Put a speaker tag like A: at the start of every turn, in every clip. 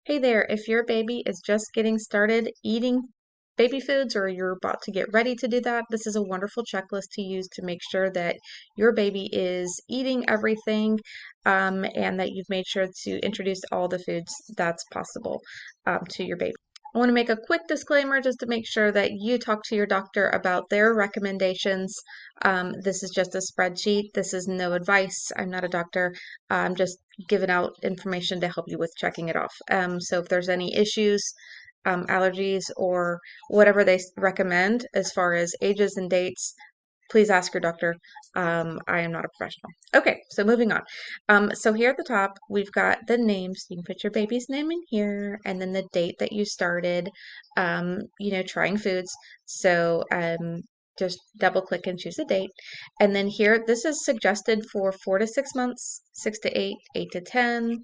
A: Hey there, if your baby is just getting started eating baby foods or you're about to get ready to do that, this is a wonderful checklist to use to make sure that your baby is eating everything and that you've made sure to introduce all the foods that's possible to your baby. I want to make a quick disclaimer just to make sure that you talk to your doctor about their recommendations. This is just a spreadsheet. This is no advice. I'm not a doctor. I'm just giving out information to help you with checking it off. So if there's any issues, allergies, or whatever they recommend as far as ages and dates, please ask your doctor. I am not a professional. Okay, so moving on. So here at the top, we've got the names. You can put your baby's name in here, and then the date that you started, trying foods. So just double click and choose a date. And then here, this is suggested for 4 to 6 months, 6 to 8, 8 to 10,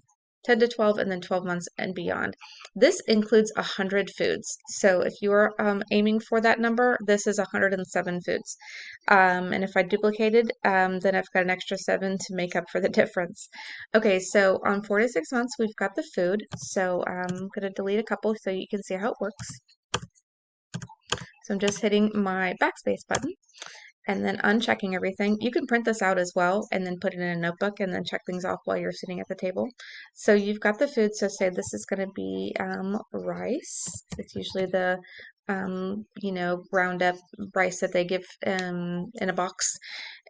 A: 10 to 12, and then 12 months and beyond. This includes 100 foods. So if you're aiming for that number, this is 107 foods. And if I duplicated, then I've got an extra 7 to make up for the difference. Okay, so on 4 to 6 months, we've got the food. So I'm going to delete a couple so you can see how it works. So I'm just hitting my backspace button and then unchecking everything. You can print this out as well and then put it in a notebook and then check things off while you're sitting at the table. So you've got the food. So say this is going to be rice. It's usually the ground up rice that they give in a box.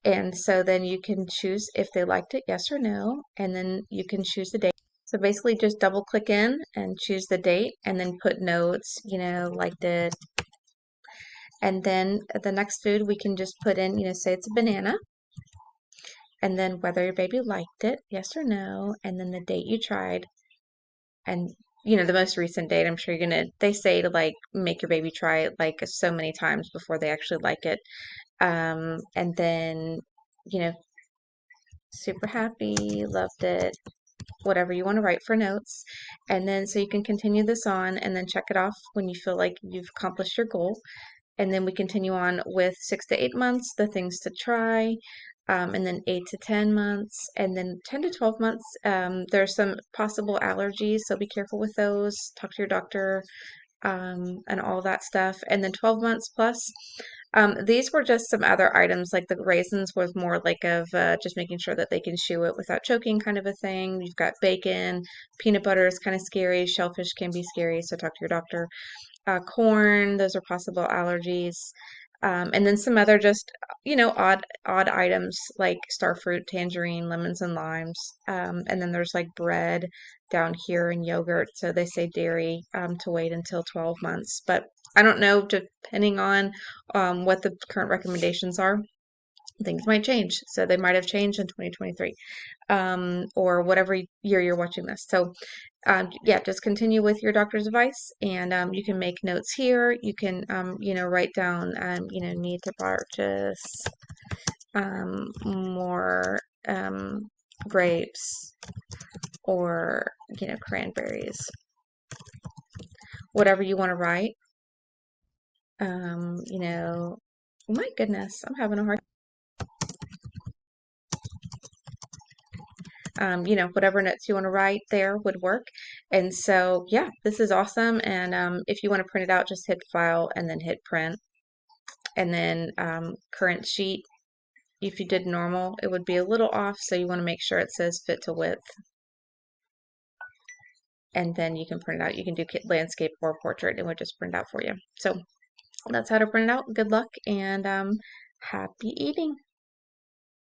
A: And so then you can choose if they liked it, yes or no, and then you can choose the date. So basically just double click in and choose the date and then put notes, liked it. And then the next food we can just put in, say it's a banana. And then whether your baby liked it, yes or no, and then the date you tried. And the most recent date, I'm sure they say to like make your baby try it like so many times before they actually like it. And then, super happy, loved it, whatever you want to write for notes. And then so you can continue this on and then check it off when you feel like you've accomplished your goal. And then we continue on with 6 to 8 months, the things to try, and then 8 to 10 months, and then 10 to 12 months. There's some possible allergies, so be careful with those. Talk to your doctor and all that stuff. And then 12 months plus. These were just some other items, like the raisins was more like of just making sure that they can chew it without choking kind of a thing. You've got bacon, peanut butter is kind of scary, shellfish can be scary, so talk to your doctor. Corn, those are possible allergies. And then some other just, odd items like starfruit, tangerine, lemons, and limes. And then there's like bread down here and yogurt. So they say dairy to wait until 12 months. But I don't know, depending on what the current recommendations are, things might change. So they might have changed in 2023 or whatever year you're watching this. So yeah, just continue with your doctor's advice, and you can make notes here. You can, write down, need to purchase more grapes or, cranberries, whatever you want to write. My goodness, I'm having a hard whatever notes you want to write there would work. And so, yeah, this is awesome. And if you want to print it out, just hit file and then hit print. And then current sheet, if you did normal, it would be a little off. So you want to make sure it says fit to width. And then you can print it out. You can do landscape or portrait. It would just print out for you. So that's how to print it out. Good luck and happy eating.